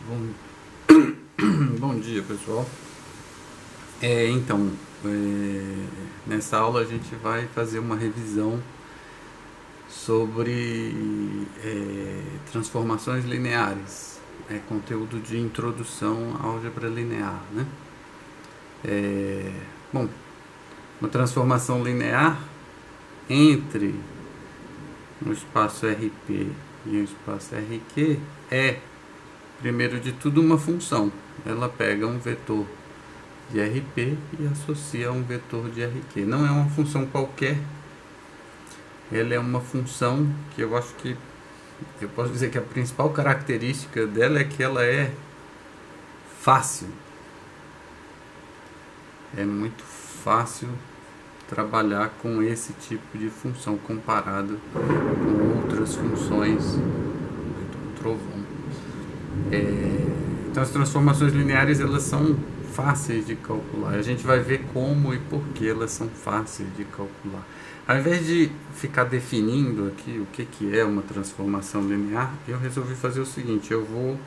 Bom, bom dia, pessoal. Então, nessa aula a gente vai fazer uma revisão sobre transformações lineares, conteúdo de introdução à álgebra linear, né? Bom, uma transformação linear entre um espaço RP e um espaço RQ é, primeiro de tudo, uma função. Ela pega um vetor de RP e associa a um vetor de RQ. Não é uma função qualquer, ela é uma função que eu acho que eu posso dizer que a principal característica dela é que ela é fácil. É muito fácil trabalhar com esse tipo de função comparado com outras funções. Trovão. Então as transformações lineares elas são fáceis de calcular. A gente vai ver como e por que elas são fáceis de calcular. Ao invés de ficar definindo aqui o que é uma transformação linear, eu resolvi fazer o seguinte: eu vou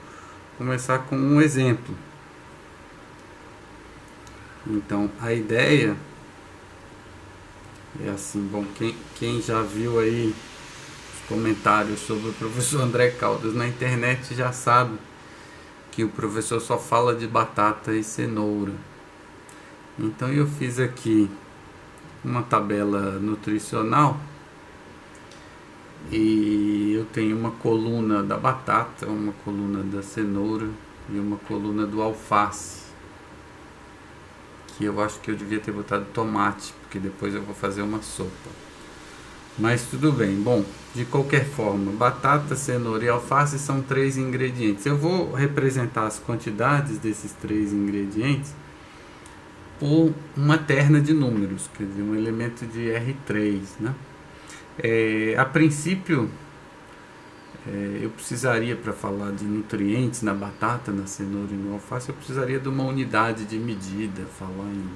começar com um exemplo. Então a ideia é assim, bom, quem já viu aí os comentários sobre o professor André Caldas na internet já sabe que o professor só fala de batata e cenoura. Então eu fiz aqui uma tabela nutricional e eu tenho uma coluna da batata, uma coluna da cenoura e uma coluna do alface, que eu acho que eu devia ter botado tomate, porque depois eu vou fazer uma sopa. Mas tudo bem. Bom, de qualquer forma, batata, cenoura e alface são 3 ingredientes. Eu vou representar as quantidades desses 3 ingredientes por uma terna de números, quer dizer, um elemento de R3, né? A princípio, eu precisaria, para falar de nutrientes na batata, na cenoura e no alface, eu precisaria de uma unidade de medida, falar em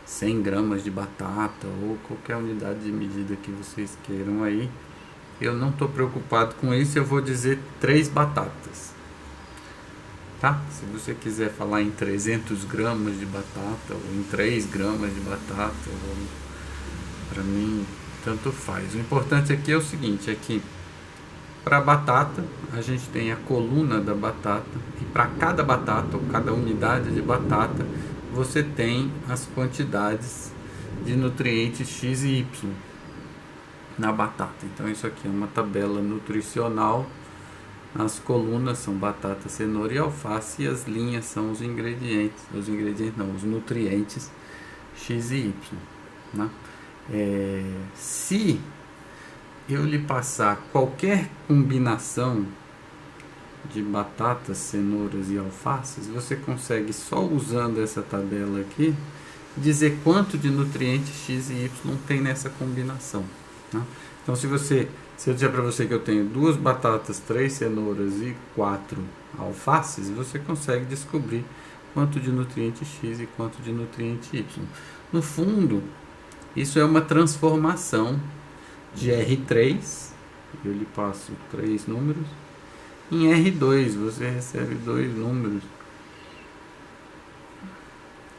100 gramas de batata ou qualquer unidade de medida que vocês queiram aí. Eu não estou preocupado com isso, eu vou dizer 3 batatas, tá? Se você quiser falar em 300 gramas de batata ou em 3 gramas de batata, para mim tanto faz. O importante aqui é o seguinte, é que para a batata a gente tem a coluna da batata e para cada batata ou cada unidade de batata você tem as quantidades de nutrientes X e Y na batata. Então isso aqui é uma tabela nutricional. As colunas são batata, cenoura e alface e as linhas são os ingredientes. Os nutrientes X e Y, né? Se eu lhe passar qualquer combinação de batatas, cenouras e alfaces, você consegue, só usando essa tabela aqui, dizer quanto de nutrientes X e Y tem nessa combinação, né? Então se eu disser para você que eu tenho 2 batatas, 3 cenouras e 4 alfaces, você consegue descobrir quanto de nutriente X e quanto de nutriente Y. No fundo, isso é uma transformação de R3, eu lhe passo 3 números, em R2 você recebe 2 números.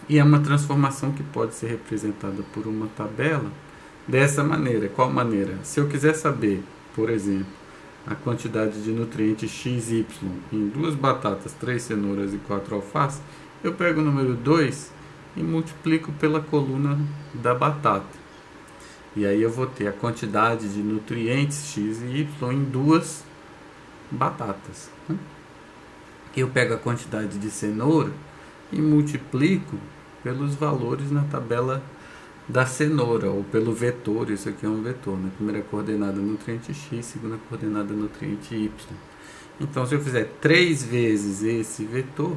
E é uma transformação que pode ser representada por uma tabela dessa maneira. Qual maneira? Se eu quiser saber, por exemplo, a quantidade de nutrientes X e Y em 2 batatas, 3 cenouras e 4 alfaces, eu pego o número 2 e multiplico pela coluna da batata. E aí eu vou ter a quantidade de nutrientes X e Y em 2 batatas. Eu pego a quantidade de cenoura e multiplico pelos valores na tabela da cenoura, ou pelo vetor. Isso aqui é um vetor, na primeira coordenada nutriente X, segunda coordenada nutriente Y. Então se eu fizer 3 vezes esse vetor,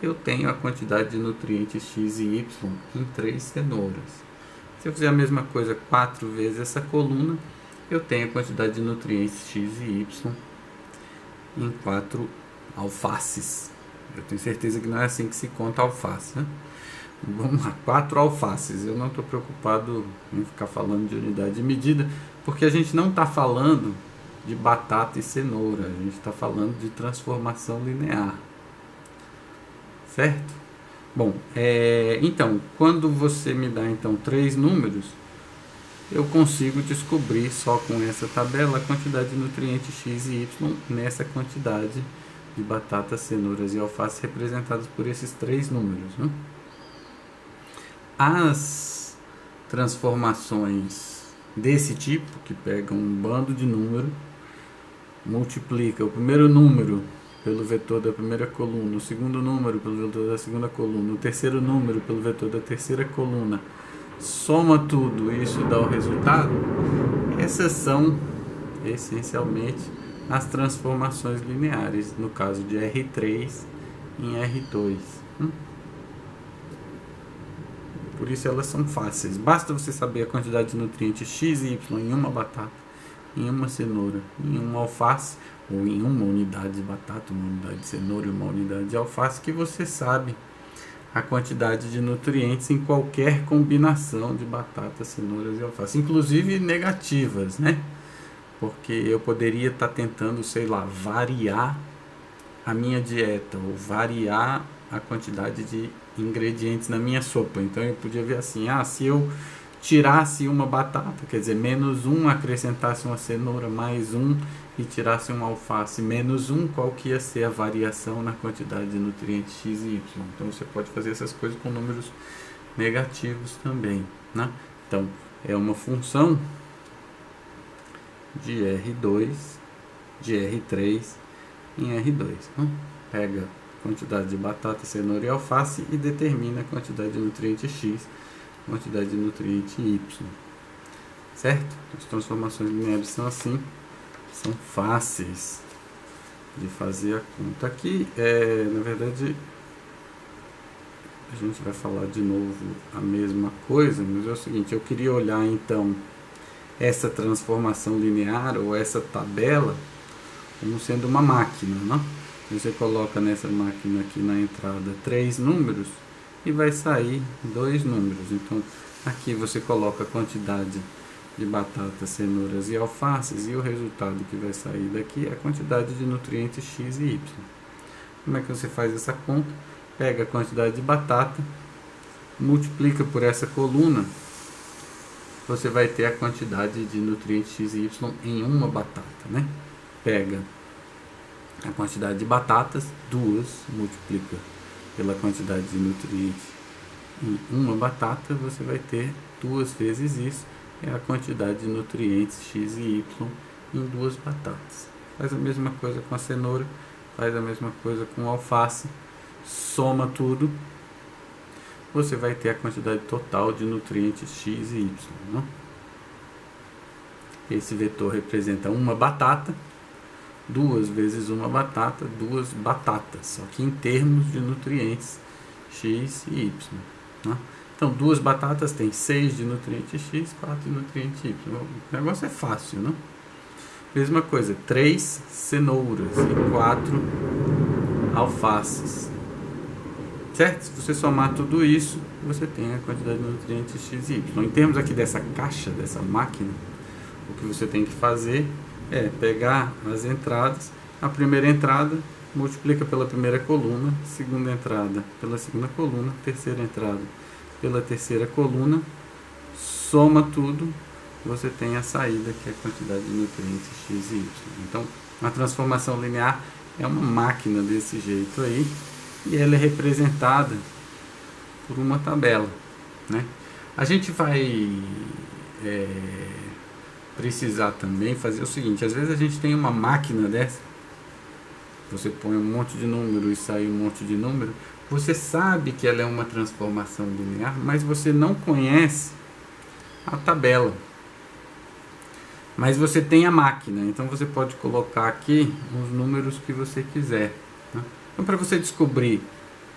eu tenho a quantidade de nutrientes X e Y em 3 cenouras. Se eu fizer a mesma coisa 4 vezes essa coluna, eu tenho a quantidade de nutrientes X e Y em 4 alfaces. Eu tenho certeza que não é assim que se conta alface, né? Vamos lá, 4 alfaces. Eu não estou preocupado em ficar falando de unidade de medida, porque a gente não está falando de batata e cenoura. A gente está falando de transformação linear, certo? Bom, então, quando você me dá então 3 números, eu consigo descobrir só com essa tabela a quantidade de nutrientes X e Y nessa quantidade de batatas, cenouras e alface representadas por esses 3 números, né? As transformações desse tipo, que pegam um bando de número, multiplica o primeiro número pelo vetor da primeira coluna, o segundo número pelo vetor da segunda coluna, o terceiro número pelo vetor da terceira coluna, soma tudo e isso dá o resultado. Essas são essencialmente as transformações lineares, no caso de R3 em R2. Por isso elas são fáceis. Basta você saber a quantidade de nutrientes X e Y em uma batata, em uma cenoura, em uma alface, ou em uma unidade de batata, uma unidade de cenoura e uma unidade de alface, que você sabe a quantidade de nutrientes em qualquer combinação de batatas, cenouras e alface, inclusive negativas, né? Porque eu poderia estar tentando, sei lá, variar a minha dieta ou variar a quantidade de ingredientes na minha sopa. Então eu podia ver assim, se eu tirasse uma batata, quer dizer, -1, acrescentasse uma cenoura, +1 e tirasse uma alface, -1, qual que ia ser a variação na quantidade de nutrientes X e Y. Então você pode fazer essas coisas com números negativos também, né? Então é uma função de R2, de R3 em R2, né? Pega a quantidade de batata, cenoura e alface e determina a quantidade de nutriente X, quantidade de nutriente Y, certo? As transformações lineares são assim, são fáceis de fazer a conta. Aqui, na verdade, a gente vai falar de novo a mesma coisa, mas é o seguinte, eu queria olhar então essa transformação linear ou essa tabela como sendo uma máquina, né? Você coloca nessa máquina aqui na entrada 3 números e vai sair 2 números. Então aqui você coloca a quantidade de batatas, cenouras e alfaces e o resultado que vai sair daqui é a quantidade de nutrientes X e Y. Como é que você faz essa conta? Pega a quantidade de batata, multiplica por essa coluna, você vai ter a quantidade de nutrientes X e Y em uma batata, né? Pega a quantidade de batatas, 2, multiplica pela quantidade de nutrientes em uma batata, você vai ter 2 vezes isso, é a quantidade de nutrientes X e Y em 2 batatas. Faz a mesma coisa com a cenoura, faz a mesma coisa com a alface, soma tudo, você vai ter a quantidade total de nutrientes X e Y, né? Esse vetor representa uma batata, 2 vezes uma batata, 2 batatas, só que em termos de nutrientes X e Y, né? Então 2 batatas tem 6 de nutriente X, 4 de nutriente Y. O negócio é fácil, né? Mesma coisa, 3 cenouras e 4 alfaces, certo? Se você somar tudo isso, você tem a quantidade de nutrientes X e Y. Em termos aqui dessa caixa, dessa máquina, o que você tem que fazer é pegar as entradas, a primeira entrada multiplica pela primeira coluna, segunda entrada pela segunda coluna, terceira entrada pela terceira coluna, soma tudo, você tem a saída, que é a quantidade de nutrientes X e Y. Então, a transformação linear é uma máquina desse jeito aí, e ela é representada por uma tabela, né? A gente vai precisar também fazer o seguinte, às vezes a gente tem uma máquina dessa, você põe um monte de número e sai um monte de número, você sabe que ela é uma transformação linear, mas você não conhece a tabela, mas você tem a máquina, então você pode colocar aqui os números que você quiser, né? Então, para você descobrir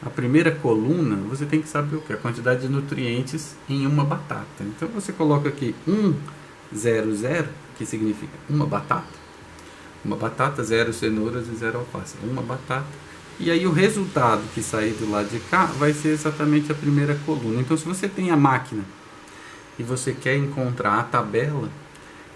a primeira coluna, você tem que saber o que? A quantidade de nutrientes em uma batata. Então você coloca aqui 100, que significa uma batata, 0 cenouras e 0 alface, uma batata. E aí o resultado que sair do lado de cá vai ser exatamente a primeira coluna. Então, se você tem a máquina e você quer encontrar a tabela,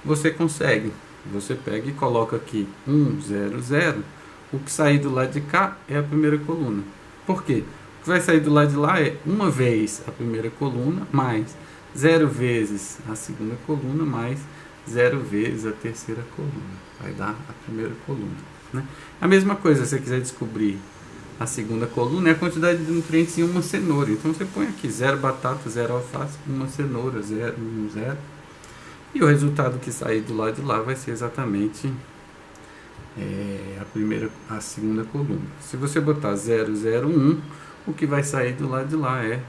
você consegue. Você pega e coloca aqui 1, 0, 0. O que sair do lado de cá é a primeira coluna. Por quê? O que vai sair do lado de lá é uma vez a primeira coluna, mais 0 vezes a segunda coluna, mais 0 vezes a terceira coluna. Vai dar a primeira coluna, né? A mesma coisa, se você quiser descobrir a segunda coluna, é a quantidade de nutrientes em uma cenoura. Então você põe aqui 0 batata, 0 alface, uma cenoura, 0, 1, 0. E o resultado que sair do lado de lá vai ser exatamente a segunda coluna. Se você botar 0, 0, 1, o que vai sair do lado de lá é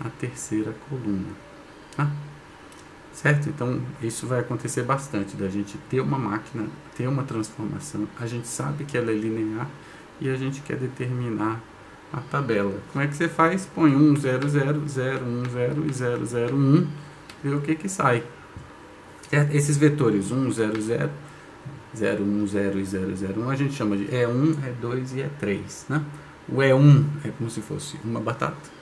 a terceira coluna. Tá? Certo? Então isso vai acontecer bastante, da gente ter uma máquina, ter uma transformação, a gente sabe que ela é linear e a gente quer determinar a tabela. Como é que você faz? Põe 1, 0, 0, 0, 1, 0 e 0, 0, 1, vê o que sai. Certo? Esses vetores 1, 0, 0, 0, 1, 0 e 0, 0, 1 a gente chama de E1, E2 e E3, né? O E1 é como se fosse uma batata,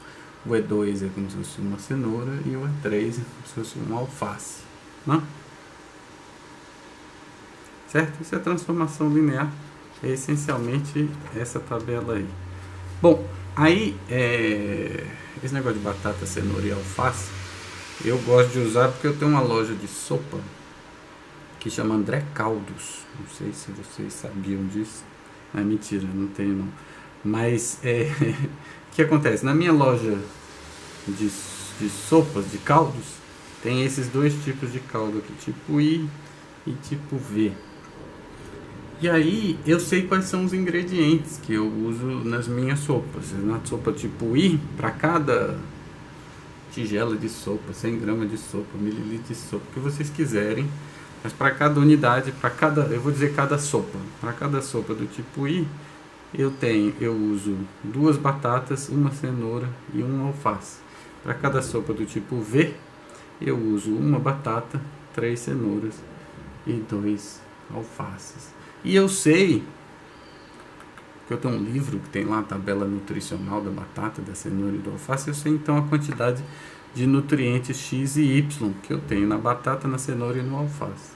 o E2 é como se fosse uma cenoura e o E3 é como se fosse uma alface, né? Certo? Isso é transformação linear, é essencialmente essa tabela aí. Bom, aí esse negócio de batata, cenoura e alface eu gosto de usar porque eu tenho uma loja de sopa que chama André Caldos. Não sei se vocês sabiam disso. É mentira, não tenho não. Mas o que acontece? Na minha loja de sopas, de caldos, tem esses dois tipos de caldo aqui, tipo I e tipo V. E aí eu sei quais são os ingredientes que eu uso nas minhas sopas. Na sopa tipo I, para cada tigela de sopa, 100 gramas de sopa, mililitros de sopa, o que vocês quiserem, mas para cada unidade, eu vou dizer cada sopa, para cada sopa do tipo I, eu uso 2 batatas, uma cenoura e um alface. Para cada sopa do tipo V, eu uso uma batata, 3 cenouras e 2 alfaces. E eu sei que eu tenho um livro que tem lá a tabela nutricional da batata, da cenoura e do alface. Eu sei então a quantidade de nutrientes X e Y que eu tenho na batata, na cenoura e no alface.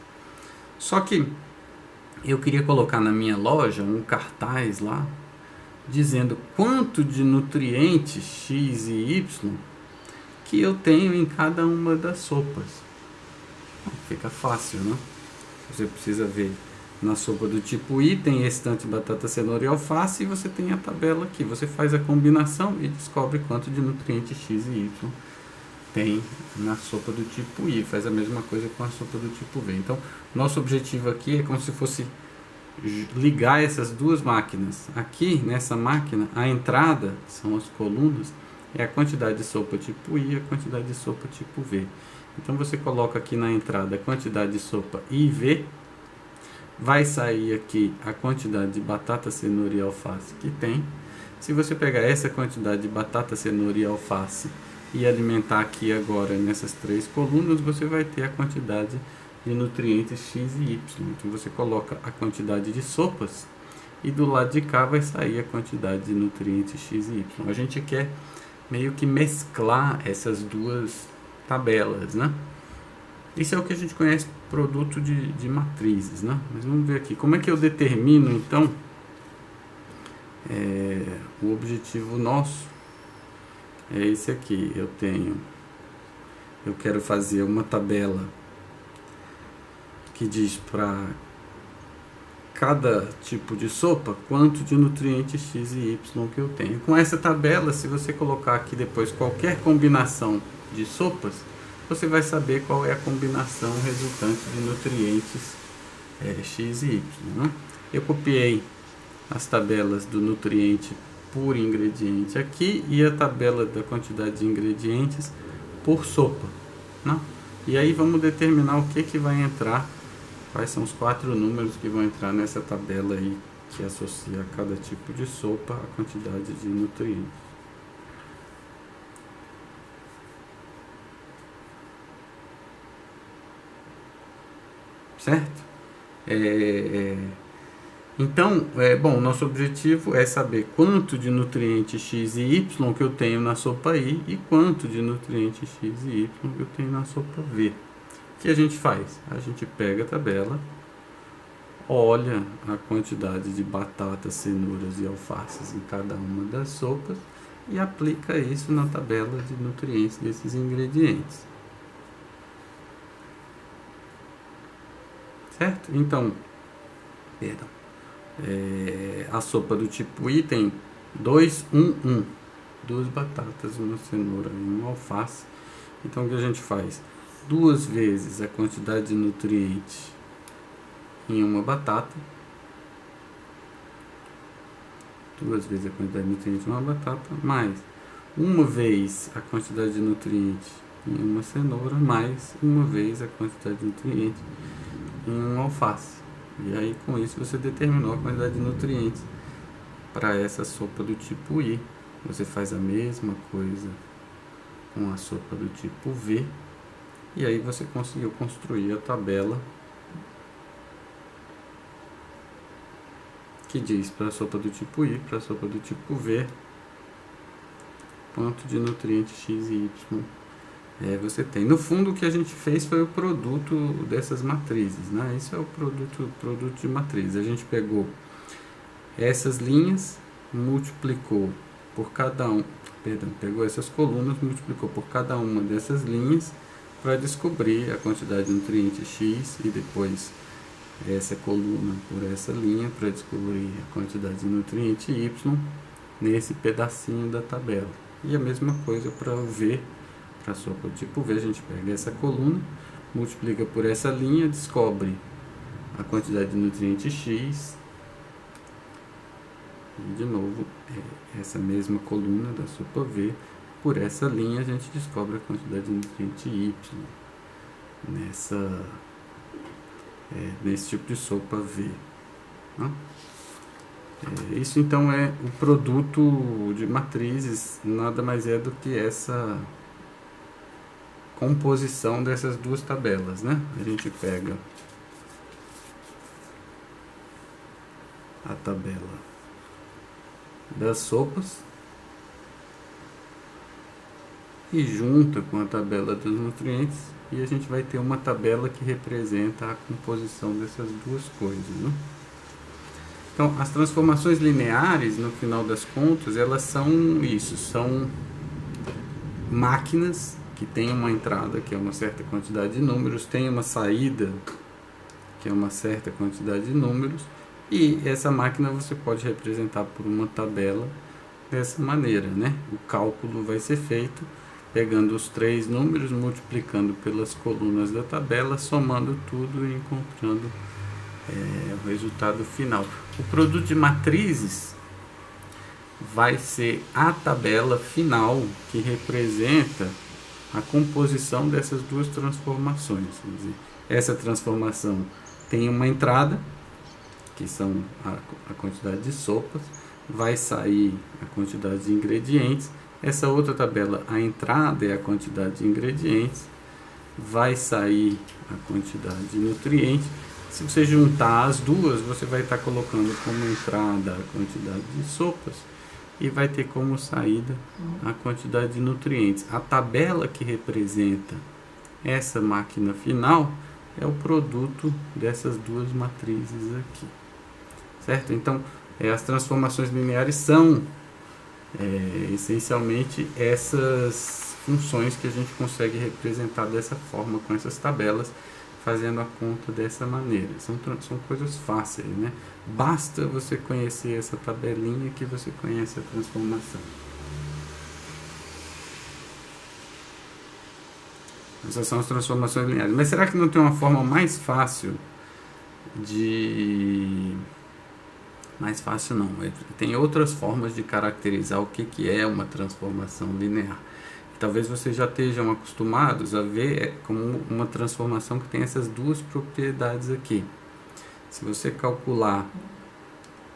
Só que eu queria colocar na minha loja um cartaz lá dizendo quanto de nutrientes X e Y que eu tenho em cada uma das sopas. Fica fácil, né? Você precisa ver na sopa do tipo I, tem esse tanto de batata, cenoura e alface, e você tem a tabela aqui. Você faz a combinação e descobre quanto de nutrientes X e Y tem na sopa do tipo I. Faz a mesma coisa com a sopa do tipo V. Então, nosso objetivo aqui é como se fosse ligar essas duas máquinas. Aqui, nessa máquina, a entrada, são as colunas, é a quantidade de sopa tipo I e a quantidade de sopa tipo V. Então, você coloca aqui na entrada a quantidade de sopa IV, vai sair aqui a quantidade de batata, cenoura e alface que tem. Se você pegar essa quantidade de batata, cenoura e alface e alimentar aqui agora nessas 3 colunas, você vai ter a quantidade de nutrientes X e Y. Então você coloca a quantidade de sopas e do lado de cá vai sair a quantidade de nutrientes X e Y. A gente quer meio que mesclar essas duas tabelas, né? Isso é o que a gente conhece produto de matrizes, né? Mas vamos ver aqui, como é que eu determino então o objetivo nosso é esse aqui. Eu quero fazer uma tabela que diz para cada tipo de sopa quanto de nutrientes X e Y que eu tenho. Com essa tabela, se você colocar aqui depois qualquer combinação de sopas, você vai saber qual é a combinação resultante de nutrientes X e Y, né? Eu copiei as tabelas do nutriente por ingrediente aqui e a tabela da quantidade de ingredientes por sopa, né? E aí vamos determinar o que vai entrar, quais são os 4 números que vão entrar nessa tabela aí que associa a cada tipo de sopa a quantidade de nutrientes. Certo? Então, bom, nosso objetivo é saber quanto de nutrientes X e Y que eu tenho na sopa I e quanto de nutrientes X e Y que eu tenho na sopa V. O que a gente faz? A gente pega a tabela, olha a quantidade de batatas, cenouras e alfaces em cada uma das sopas e aplica isso na tabela de nutrientes desses ingredientes. Certo? Então, perdão, a sopa do tipo I tem 2, 1, 1. 2 batatas, uma cenoura e uma alface. Então o que a gente faz? 2 vezes a quantidade de nutrientes em uma batata. 2 vezes a quantidade de nutrientes em uma batata, mais 1 vez a quantidade de nutrientes em uma cenoura, mais 1 vez a quantidade de nutrientes em uma alface. E aí com isso você determinou a quantidade de nutrientes para essa sopa do tipo I. Você faz a mesma coisa com a sopa do tipo V. E aí você conseguiu construir a tabela que diz para a sopa do tipo I, para a sopa do tipo V, quanto de nutrientes X e Y você tem. No fundo o que a gente fez foi o produto dessas matrizes, né? Isso é o produto de matriz. A gente pegou essas linhas, multiplicou por cada pegou essas colunas, multiplicou por cada uma dessas linhas para descobrir a quantidade de nutrientes X e depois essa coluna por essa linha para descobrir a quantidade de nutriente Y nesse pedacinho da tabela. E a mesma coisa para o V, para a sopa do tipo V, a gente pega essa coluna, multiplica por essa linha, descobre a quantidade de nutriente X e de novo essa mesma coluna da sopa V, por essa linha a gente descobre a quantidade de nutriente Y nesse tipo de sopa V, né? Isso então é o produto de matrizes, nada mais é do que essa composição dessas duas tabelas, né? A gente pega a tabela das sopas e junta com a tabela dos nutrientes e a gente vai ter uma tabela que representa a composição dessas duas coisas, né? Então, as transformações lineares, no final das contas, elas são isso, são máquinas que têm uma entrada, que é uma certa quantidade de números, tem uma saída, que é uma certa quantidade de números, e essa máquina você pode representar por uma tabela dessa maneira, né? O cálculo vai ser feito pegando os 3 números, multiplicando pelas colunas da tabela, somando tudo e encontrando o resultado final. O produto de matrizes vai ser a tabela final que representa a composição dessas duas transformações. Quer dizer, essa transformação tem uma entrada, que são a quantidade de sopas, vai sair a quantidade de ingredientes. Essa outra tabela, a entrada é a quantidade de ingredientes, vai sair a quantidade de nutrientes. Se você juntar as duas, você vai estar colocando como entrada a quantidade de sopas e vai ter como saída a quantidade de nutrientes. A tabela que representa essa máquina final é o produto dessas duas matrizes aqui, certo? Então, as transformações lineares são essencialmente essas funções que a gente consegue representar dessa forma, com essas tabelas, fazendo a conta dessa maneira. São coisas fáceis, né? Basta você conhecer essa tabelinha que você conhece a transformação. Essas são as transformações lineares. Mas será que não tem uma forma mais fácil de... Mais fácil não. Tem outras formas de caracterizar o que é uma transformação linear. Talvez vocês já estejam acostumados a ver como uma transformação que tem essas duas propriedades aqui. Se você calcular,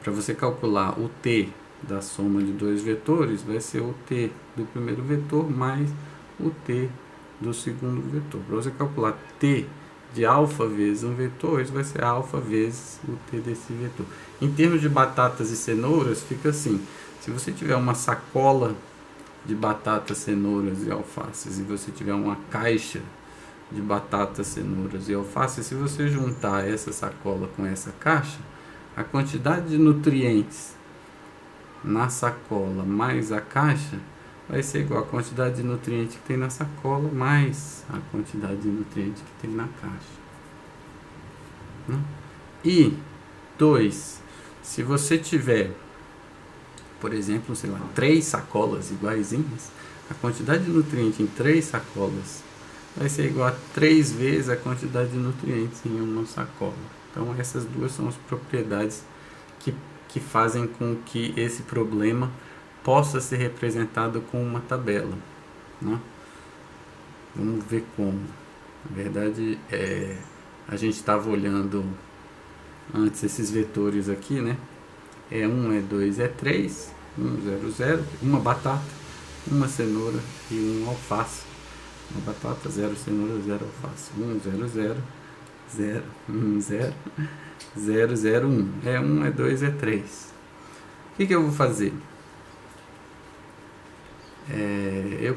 para você calcular o t da soma de dois vetores, vai ser o t do primeiro vetor mais o t do segundo vetor. Para você calcular t de alfa vezes um vetor, isso vai ser alfa vezes o t desse vetor. Em termos de batatas e cenouras, fica assim. Se você tiver uma sacola de batatas, cenouras e alfaces e você tiver uma caixa de batatas, cenouras e alface, se você juntar essa sacola com essa caixa, a quantidade de nutrientes na sacola mais a caixa vai ser igual a quantidade de nutrientes que tem na sacola mais a quantidade de nutrientes que tem na caixa, né? E 2, se você tiver, por exemplo, sei lá, 3 sacolas iguaizinhas, a quantidade de nutrientes em 3 sacolas vai ser igual a 3 vezes a quantidade de nutrientes em uma sacola. Então essas duas são as propriedades que fazem com que esse problema possa ser representado com uma tabela, né? Vamos ver como. Na verdade, a gente estava olhando antes esses vetores aqui, né? É 1, é 2, é 3, 1, 0, 0, uma batata, uma cenoura e um alface. Uma batata, 0 cenoura, 0 alface. 1, 0, 0, 0, 1, 0, 0, 0, 1. É 1, é 2, é 3. O que eu vou fazer? Eu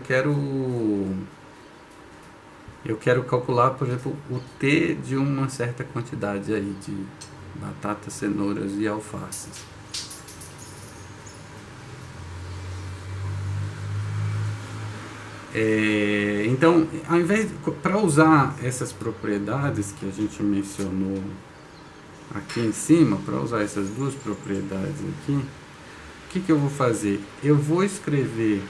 quero calcular, por exemplo, o T de uma certa quantidade aí de batatas, cenouras e alfaces. Então, ao invés para usar essas propriedades que a gente mencionou aqui em cima, para usar essas duas propriedades aqui, o que eu vou fazer? Eu vou escrever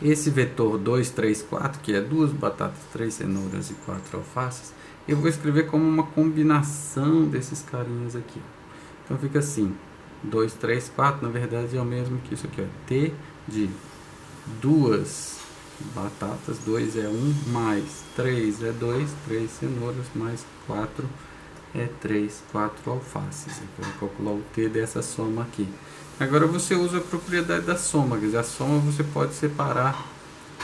esse vetor 2, 3, 4, que é 2 batatas, 3 cenouras e 4 alfaces, eu vou escrever como uma combinação desses carinhas aqui. Então fica assim, 2, 3, 4, na verdade é o mesmo que isso aqui, ó, T de 2 batatas, 2 é 1, mais 3 é 2, 3 cenouras, mais 4 é 3, 4 alfaces. Eu vou calcular o T dessa soma aqui. Agora você usa a propriedade da soma, quer dizer, a soma você pode separar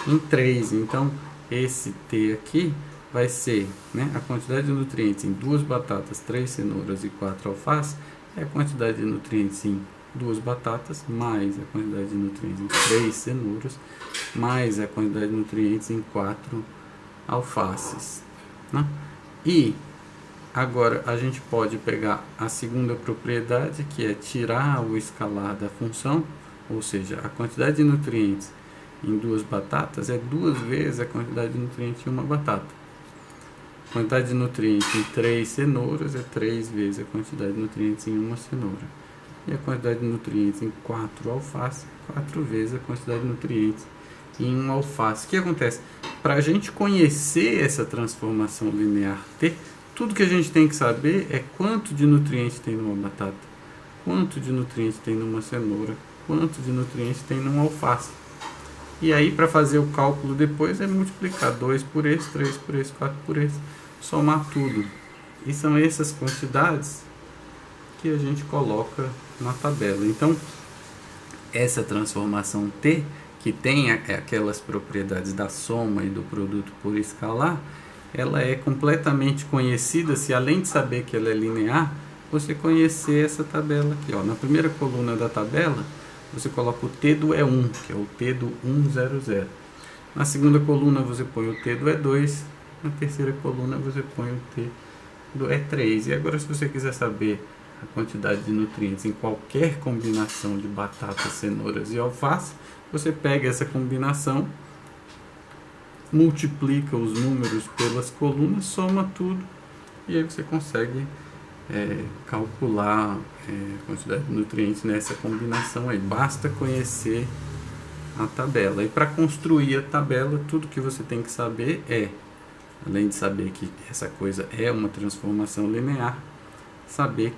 em 3. Então, esse T aqui vai ser, né, a quantidade de nutrientes em 2 batatas, 3 cenouras e 4 alfaces, é a quantidade de nutrientes em 2 batatas, mais a quantidade de nutrientes em 3 cenouras, mais a quantidade de nutrientes em 4 alfaces, né? E agora a gente pode pegar a segunda propriedade, que é tirar o escalar da função, ou seja, a quantidade de nutrientes em 2 batatas é 2 vezes a quantidade de nutrientes em uma batata. A quantidade de nutrientes em 3 cenouras é 3 vezes a quantidade de nutrientes em uma cenoura. E a quantidade de nutrientes em 4 alfaces, 4 vezes a quantidade de nutrientes em um alface. O que acontece? Para a gente conhecer essa transformação linear T, tudo que a gente tem que saber é quanto de nutrientes tem numa batata, quanto de nutrientes tem numa cenoura, quanto de nutrientes tem num alface. E aí, para fazer o cálculo depois, é multiplicar 2 por esse, 3 por esse, 4 por esse, somar tudo. E são essas quantidades que a gente coloca na tabela. Então, essa transformação T, que tem aquelas propriedades da soma e do produto por escalar, ela é completamente conhecida se, além de saber que ela é linear, você conhecer essa tabela aqui, ó. Na primeira coluna da tabela, você coloca o T do E1, que é o T do 1, 0, 0. Na segunda coluna você põe o T do E2, na terceira coluna você põe o T do E3. E agora, se você quiser saber a quantidade de nutrientes em qualquer combinação de batatas, cenouras e alface, você pega essa combinação, multiplica os números pelas colunas, soma tudo e aí você consegue calcular a quantidade de nutrientes nessa combinação aí. Basta conhecer a tabela. E para construir a tabela, tudo que você tem que saber além de saber que essa coisa é uma transformação linear, saber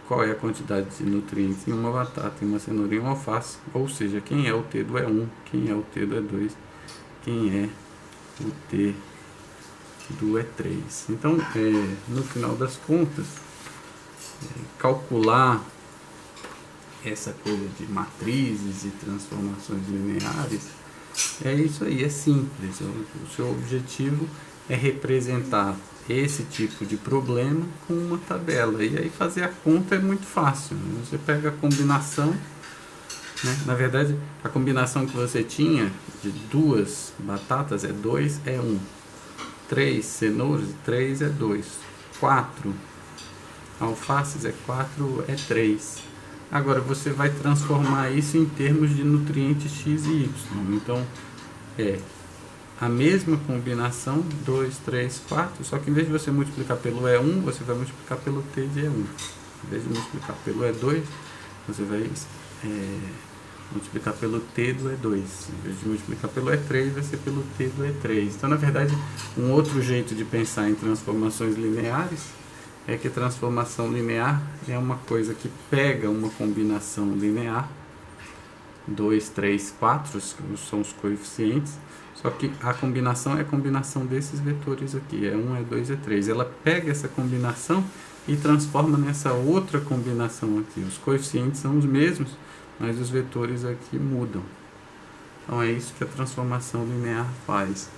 qual é a quantidade de nutrientes em uma batata, em uma cenoura e em uma alface, ou seja, quem é o T do E1, quem é o T do E2, quem é o T do E3. Então, no final das contas, calcular essa coisa de matrizes e transformações lineares, é isso aí, é simples. O seu objetivo é representar esse tipo de problema com uma tabela, e aí fazer a conta é muito fácil, né? Você pega a combinação, né? Na verdade, a combinação que você tinha de 2 batatas é 2 é 1. 3 cenouras, 3 é 2. 4 alfaces é 4, é 3. Agora você vai transformar isso em termos de nutrientes X e Y. Então é a mesma combinação, 2, 3, 4, só que em vez de você multiplicar pelo E1, você vai multiplicar pelo T de E1. Em vez de multiplicar pelo E2, você vai multiplicar pelo T do E2. Em vez de multiplicar pelo E3, vai ser pelo T do E3. Então, na verdade, um outro jeito de pensar em transformações lineares é que transformação linear é uma coisa que pega uma combinação linear, 2, 3, 4 são os coeficientes, só que a combinação é a combinação desses vetores aqui, E1, E2, E3. Ela pega essa combinação e transforma nessa outra combinação aqui. Os coeficientes são os mesmos, mas os vetores aqui mudam. Então é isso que a transformação linear faz.